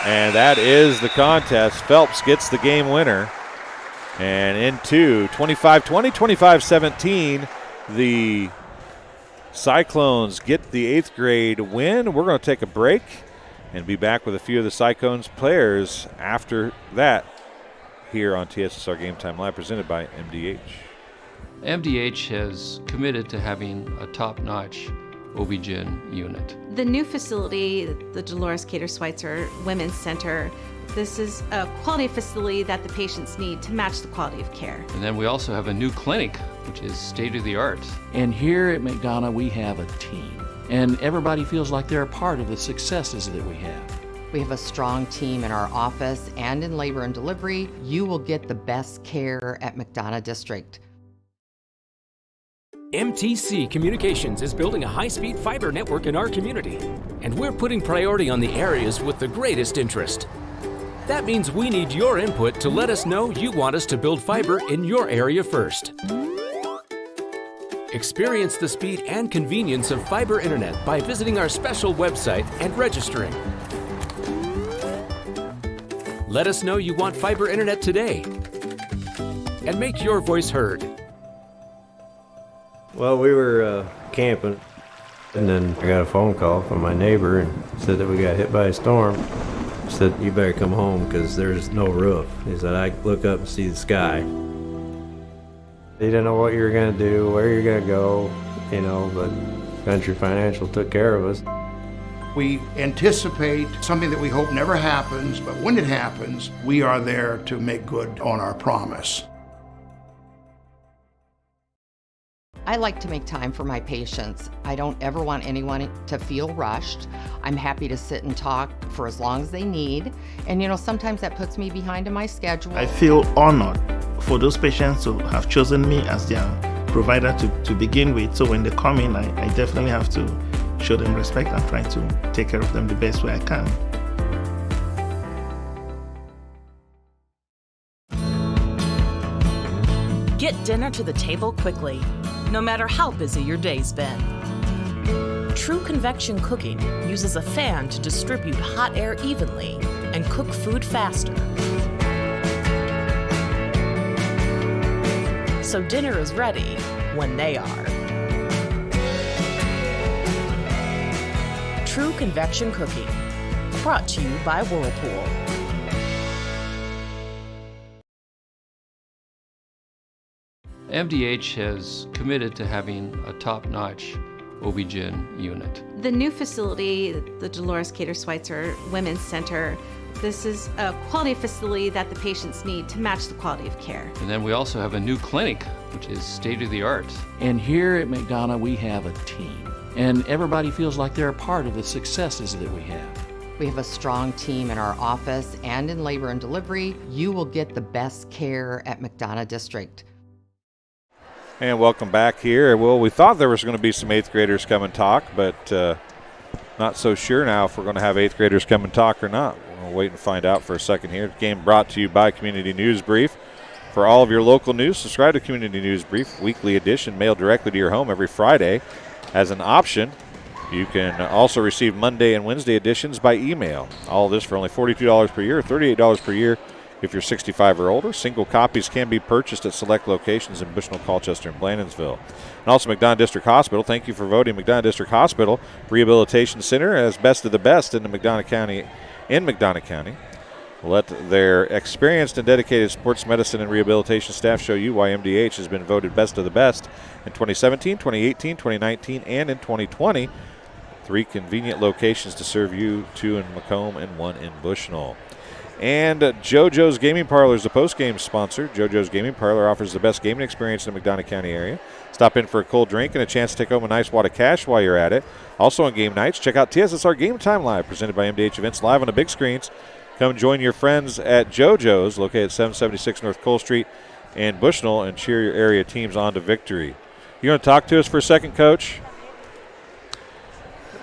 And that is the contest. Phelps gets the game winner. And into 25-20, 25-17, the Cyclones get the 8th grade win. We're going to take a break and be back with a few of the Cyclones players after that here on TSSR Game Time Live, presented by MDH. MDH has committed to having a top-notch OB-GYN unit. The new facility, the Dolores Cater Schweitzer Women's Center, this is a quality facility that the patients need to match the quality of care. And then we also have a new clinic, which is state-of-the-art. And here at McDonough, we have a team. And everybody feels like they're a part of the successes that we have. We have a strong team in our office and in labor and delivery. You will get the best care at McDonough District. MTC Communications is building a high-speed fiber network in our community, and we're putting priority on the areas with the greatest interest. That means we need your input to let us know you want us to build fiber in your area first. Experience the speed and convenience of fiber internet by visiting our special website and registering. Let us know you want fiber internet today, and make your voice heard. Well, we were camping, and then I got a phone call from my neighbor and said that we got hit by a storm. He said, "You better come home because there's no roof." He said, "I look up and see the sky." He didn't know what you were going to do, where you're going to go, you know, but Country Financial took care of us. We anticipate something that we hope never happens, but when it happens, we are there to make good on our promise. I like to make time for my patients. I don't ever want anyone to feel rushed. I'm happy to sit and talk for as long as they need. And you know, sometimes that puts me behind in my schedule. I feel honored for those patients to have chosen me as their provider to begin with. So when they come in, I definitely have to show them respect and try to take care of them the best way I can. Get dinner to the table quickly, no matter how busy your day's been. True convection cooking uses a fan to distribute hot air evenly and cook food faster. So dinner is ready when they are. True convection cooking, brought to you by Whirlpool. MDH has committed to having a top-notch OB-GYN unit. The new facility, the Dolores Cater Schweitzer Women's Center, this is a quality facility that the patients need to match the quality of care. And then we also have a new clinic, which is state-of-the-art. And here at McDonough, we have a team. And everybody feels like they're a part of the successes that we have. We have a strong team in our office and in labor and delivery. You will get the best care at McDonough District. And welcome back here. Well, we thought there was going to be some 8th graders come and talk, but not so sure now if we're going to have 8th graders come and talk or not. We'll wait and find out for a second here. Game brought to you by Community News Brief. For all of your local news, subscribe to Community News Brief, weekly edition, mailed directly to your home every Friday. As an option, you can also receive Monday and Wednesday editions by email. All of this for only $42 per year, $38 per year if you're 65 or older. Single copies can be purchased at select locations in Bushnell, Colchester, and Blandonsville. And also McDonough District Hospital. Thank you for voting McDonough District Hospital Rehabilitation Center as best of the best in McDonough County. Let their experienced and dedicated sports medicine and rehabilitation staff show you why MDH has been voted best of the best in 2017, 2018, 2019, and in 2020. 3 convenient locations to serve you, 2 in Macomb and 1 in Bushnell. And JoJo's Gaming Parlor is the post-game sponsor. JoJo's Gaming Parlor offers the best gaming experience in the McDonough County area. Stop in for a cold drink and a chance to take home a nice wad of cash while you're at it. Also on game nights, check out TSSR Game Time Live, presented by MDH Events, live on the big screens. Come join your friends at JoJo's, located at 776 North Cole Street in Bushnell, and cheer your area teams on to victory. You want to talk to us for a second, Coach?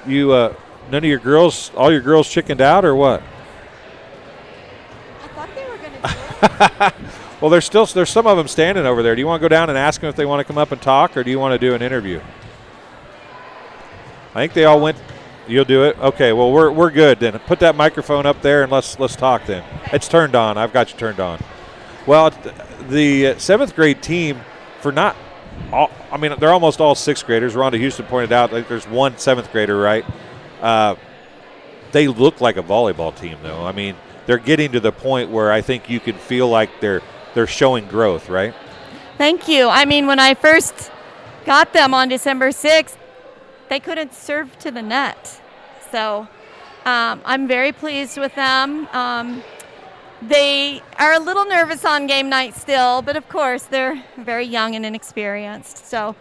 You, none of your girls, all your girls chickened out or what? I thought they were going to do it. Well, there's some of them standing over there. Do you want to go down and ask them if they want to come up and talk, or do you want to do an interview? I think they all went. You'll do it? Okay, well, we're good then. Put that microphone up there and let's talk then. It's turned on. I've got you turned on. Well, the 7th grade team, they're almost all 6th graders. Rhonda Houston pointed out like there's one 7th grader, right? They look like a volleyball team, though. I mean, they're getting to the point where I think you can feel like they're showing growth, right? Thank you. I mean, when I first got them on December 6th, they couldn't serve to the net. So I'm very pleased with them. They are a little nervous on game night still, but of course they're very young and inexperienced. So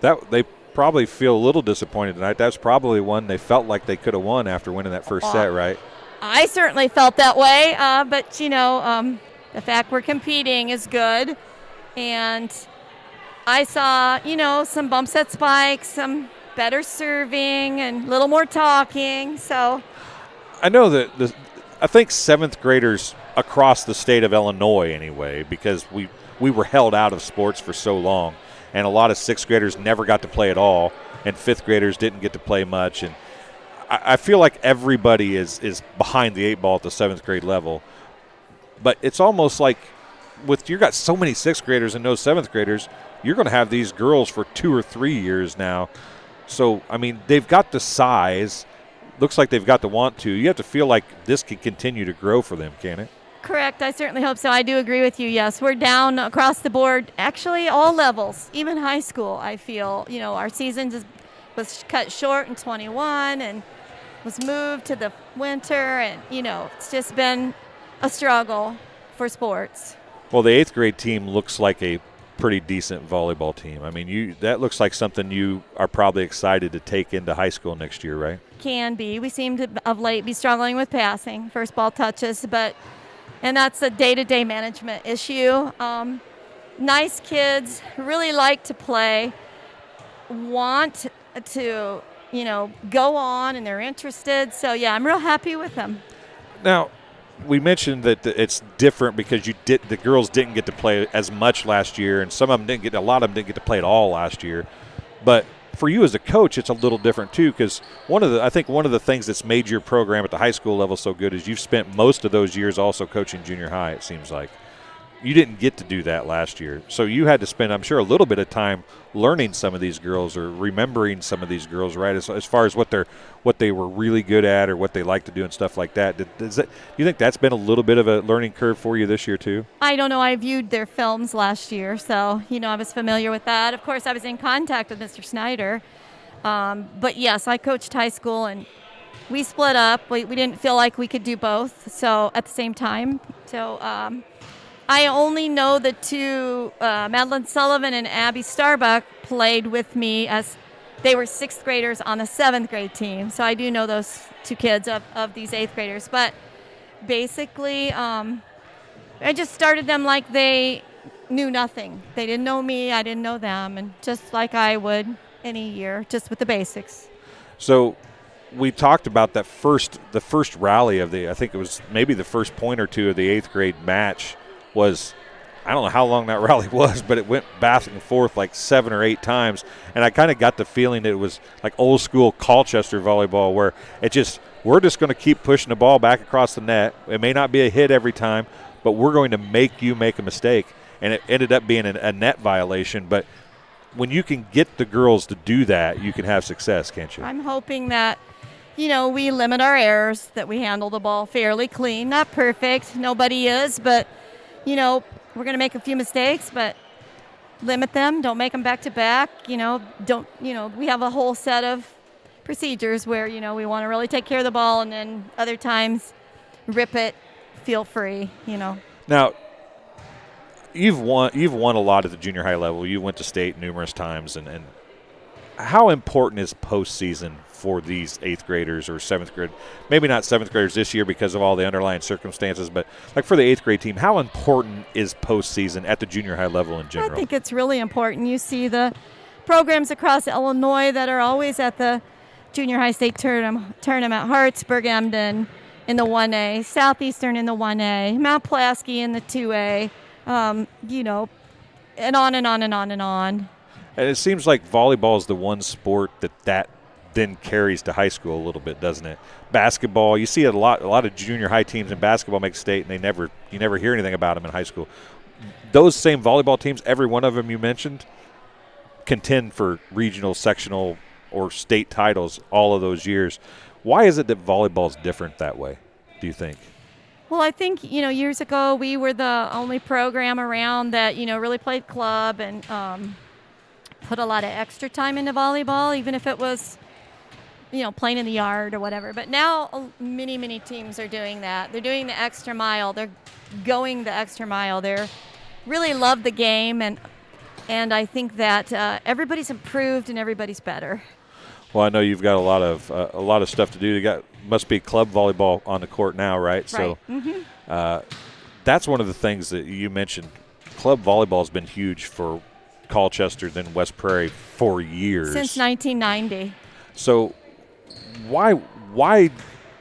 that they probably feel a little disappointed tonight. That's probably one they felt like they could have won after winning that first set, right? I certainly felt that way, but the fact we're competing is good. And I saw, some bump set spikes, some better serving, and a little more talking. So I know that I think 7th graders across the state of Illinois anyway, because we were held out of sports for so long, and a lot of 6th graders never got to play at all, and 5th graders didn't get to play much. And I feel like everybody is behind the 8 ball at the 7th grade level. But it's almost like you got so many 6th graders and no 7th graders, you're going to have these girls for 2 or 3 years now. So, I mean, they've got the size. Looks like they've got the want to. You have to feel like this can continue to grow for them, can it? Correct. I certainly hope so. I do agree with you. Yes, we're down across the board, actually all levels, even high school, I feel. Our season just was cut short in 21 and was moved to the winter. And, it's just been a struggle for sports. Well, the 8th grade team looks like a pretty decent volleyball team. I mean, that looks like something you are probably excited to take into high school next year, right? Can be. We seem to, of late, be struggling with passing, first ball touches, and that's a day-to-day management issue. Nice kids, really like to play, want to, go on, and they're interested. So, yeah, I'm real happy with them. Now, we mentioned that it's different because the girls didn't get to play as much last year, and a lot of them didn't get to play at all last year. But for you as a coach, it's a little different too, because I think one of the things that's made your program at the high school level so good is you've spent most of those years also coaching junior high, it seems like. You didn't get to do that last year. So you had to spend, I'm sure, a little bit of time learning some of these girls or remembering some of these girls, right, as far as what they were really good at or what they like to do and stuff like that. Do you think that's been a little bit of a learning curve for you this year too? I don't know. I viewed their films last year, so, I was familiar with that. Of course, I was in contact with Mr. Snyder. But, yes, I coached high school, and we split up. We didn't feel like we could do both at the same time. So I only know the two, Madeline Sullivan and Abby Starbuck, played with me as they were 6th graders on the 7th grade team. So I do know those two kids of these 8th graders. But basically, I just started them like they knew nothing. They didn't know me, I didn't know them, and just like I would any year, just with the basics. So we talked about the first rally of I think it was maybe the first point or two of the 8th grade match was, I don't know how long that rally was, but it went back and forth like 7 or 8 times. And I kind of got the feeling that it was like old school Colchester volleyball where we're just going to keep pushing the ball back across the net. It may not be a hit every time, but we're going to make you make a mistake. And it ended up being a net violation. But when you can get the girls to do that, you can have success, can't you? I'm hoping that, we limit our errors, that we handle the ball fairly clean. Not perfect. Nobody is, but, we're going to make a few mistakes, but limit them. Don't make them back to back. We have a whole set of procedures where, we want to really take care of the ball, and then other times rip it, feel free, Now, you've won a lot at the junior high level. You went to state numerous times, and how important is postseason for these 8th graders or 7th grade? Maybe not 7th graders this year because of all the underlying circumstances, but like for the 8th grade team, how important is postseason at the junior high level in general? I think it's really important. You see the programs across Illinois that are always at the junior high state tournament, Hartsburg, Emden in the 1A, Southeastern in the 1A, Mount Pulaski in the 2A, and on and on and on and on. And it seems like volleyball is the one sport that then carries to high school a little bit, doesn't it? Basketball, you see a lot of junior high teams in basketball make state, and you never hear anything about them in high school. Those same volleyball teams, every one of them you mentioned, contend for regional, sectional, or state titles all of those years. Why is it that volleyball is different that way, do you think? Well, I think, years ago we were the only program around that, really played club and put a lot of extra time into volleyball, even if it was, playing in the yard or whatever. But now many, many teams are doing that. They're doing the extra mile. They're going the extra mile. They really love the game, and I think that everybody's improved and everybody's better. Well, I know you've got a lot of stuff to do. You must be club volleyball on the court now, right? Right. So Mm-hmm. That's one of the things that you mentioned. Club volleyball has been huge for Colchester, then West Prairie for years. Since 1990. So why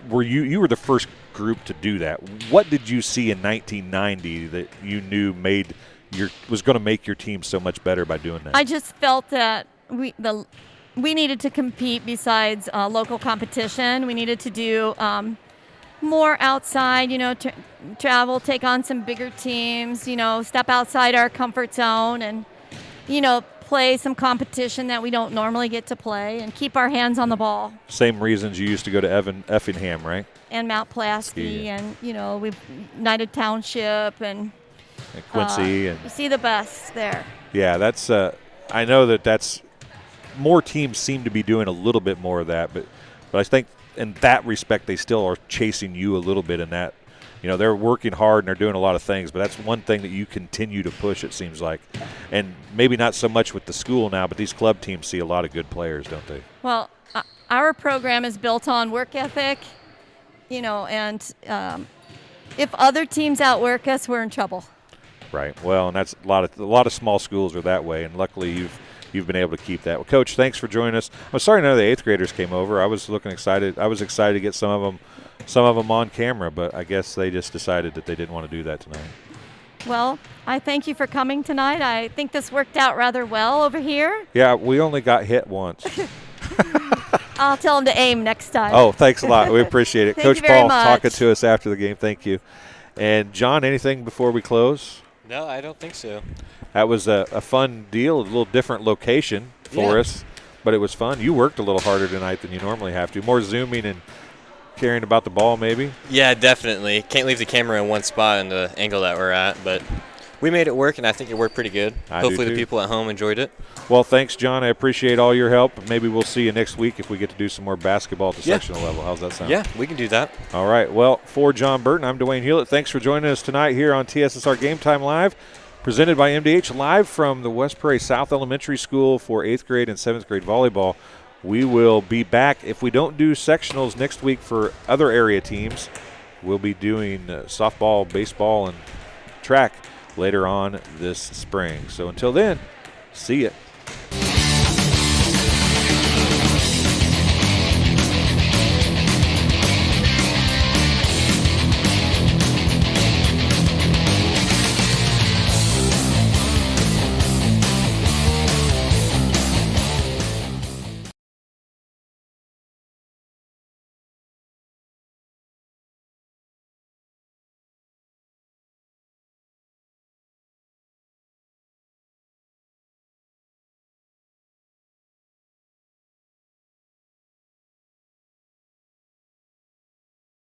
were you were the first group to do that? What did you see in 1990 that you knew was going to make your team so much better by doing that? I just felt that we needed to compete besides local competition. We needed to do more outside, travel, take on some bigger teams, step outside our comfort zone and, play some competition that we don't normally get to play and keep our hands on the ball. Same reasons you used to go to Effingham, right? And Mount Pulaski and, we've United Township and Quincy. And you see the best there. Yeah, that's I know that's more teams seem to be doing a little bit more of that, but I think in that respect they still are chasing you a little bit in that. They're working hard and they're doing a lot of things, but that's one thing that you continue to push, it seems like. And maybe not so much with the school now, but these club teams see a lot of good players, don't they? Well, our program is built on work ethic, and if other teams outwork us, we're in trouble. Right. Well, and that's a lot of small schools are that way, and luckily you've been able to keep that. Well, Coach, thanks for joining us. I'm sorry none of the 8th graders came over. I was excited to get some of them on camera, but I guess they just decided that they didn't want to do that tonight. Well, I thank you for coming tonight. I think this worked out rather well over here. Yeah, we only got hit once. I'll tell them to aim next time. Oh, thanks a lot. We appreciate it. Thank Coach you very Paul much. talking to us after the game. Thank you. And John, anything before we close? No, I don't think so. That was a fun deal, a little different location for us, but it was fun. You worked a little harder tonight than you normally have to. More zooming and caring about the ball, maybe? Yeah, definitely. Can't leave the camera in one spot in the angle that we're at, but we made it work, and I think it worked pretty good. Hopefully the people at home enjoyed it. Well, thanks, John. I appreciate all your help. Maybe we'll see you next week if we get to do some more basketball at the sectional level. How's that sound? Yeah, we can do that. All right. Well, for John Burton, I'm Dwayne Hewlett. Thanks for joining us tonight here on TSSR Game Time Live, presented by MDH, live from the West Prairie South Elementary School for 8th grade and 7th grade volleyball. We will be back. If we don't do sectionals next week for other area teams, we'll be doing softball, baseball, and track. later on this spring. So until then, see ya.